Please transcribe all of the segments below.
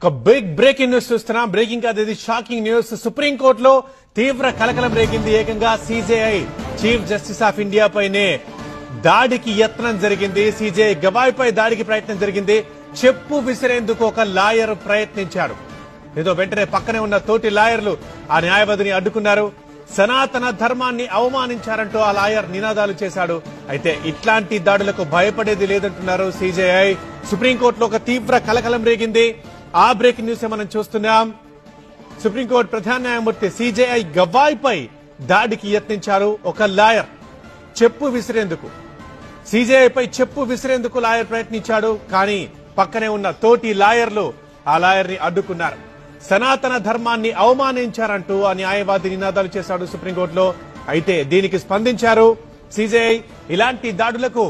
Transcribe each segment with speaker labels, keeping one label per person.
Speaker 1: ఒక big breaking news చూస్తున్నాం. Breaking కాదు, ఇది షాకింగ్ న్యూస్. సుప్రీంకోర్టులో తీవ్ర కలకలం రేగింది. ఏకంగా CJI chief justice of India పైనే దాడికి యత్నం జరిగింది. సీజేఐ గవాయ్ పై దాడికి ప్రయత్నం జరిగింది. చెప్పు విసిరేందుకు ఒక లాయర్ ప్రయత్నించాడు. ఏదో వెంటనే పక్కనే ఉన్న తోటి లాయర్లు ఆ న్యాయవాదిని అడ్డుకున్నారు. సనాతన ధర్మాన్ని అవమానించారంటూ ఆ లాయర్ నినాదాలు చేశాడు. అయితే ఇట్లాంటి దాడులకు భయపడేది లేదంటున్నారు సీజేఐ. సుప్రీంకోర్టులో ఒక తీవ్ర కలకలం రేగింది. ఆ బ్రేకింగ్ న్యూస్ మనం చూస్తున్నాం. సుప్రీంకోర్టు ప్రధాన న్యాయమూర్తి సీజేఐ గవాయ్ పై దాడికి యత్నించారు. ఒక లాయర్ చెప్పు విసిరేందుకు, సీజేఐ పై చెప్పు విసిరేందుకు లాయర్ ప్రయత్నించాడు. కానీ పక్కనే ఉన్న తోటి లాయర్లు ఆ లాయర్ ని అడ్డుకున్నారు. సనాతన ధర్మాన్ని అవమానించారంటూ ఆ న్యాయవాది నినాదాలు చేశాడు సుప్రీంకోర్టులో. అయితే దీనికి స్పందించారు సీజేఐ. ఇలాంటి దాడులకు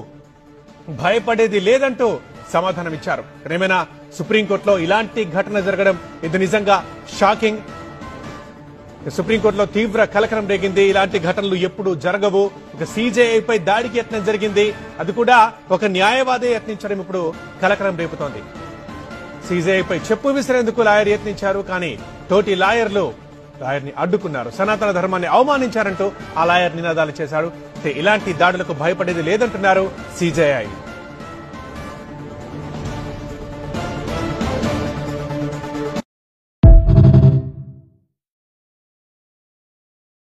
Speaker 1: భయపడేది లేదంటూ సమాధానమిచ్చారు. ఏమైనా సుప్రీంకోర్టులో ఇలాంటి ఘటన జరగడం ఇది నిజంగా షాకింగ్. సుప్రీంకోర్టులో తీవ్ర కలకలం రేగింది. ఇలాంటి ఘటనలు ఎప్పుడు జరగవు. ఇక సీజేఐ పై దాడికి యత్నం జరిగింది. అది కూడా ఒక న్యాయవాదే యత్నించడం ఇప్పుడు కలకలం రేపుతోంది. సీజేఐ పై చెప్పు విసిరేందుకు లాయర్ యత్నించారు. కానీ తోటి లాయర్లు లాయర్ని అడ్డుకున్నారు. సనాతన ధర్మాన్ని అవమానించారంటూ ఆ లాయర్ నినాదాలు చేశాడు. ఇలాంటి దాడులకు భయపడేది లేదంటున్నారు సీజేఐ.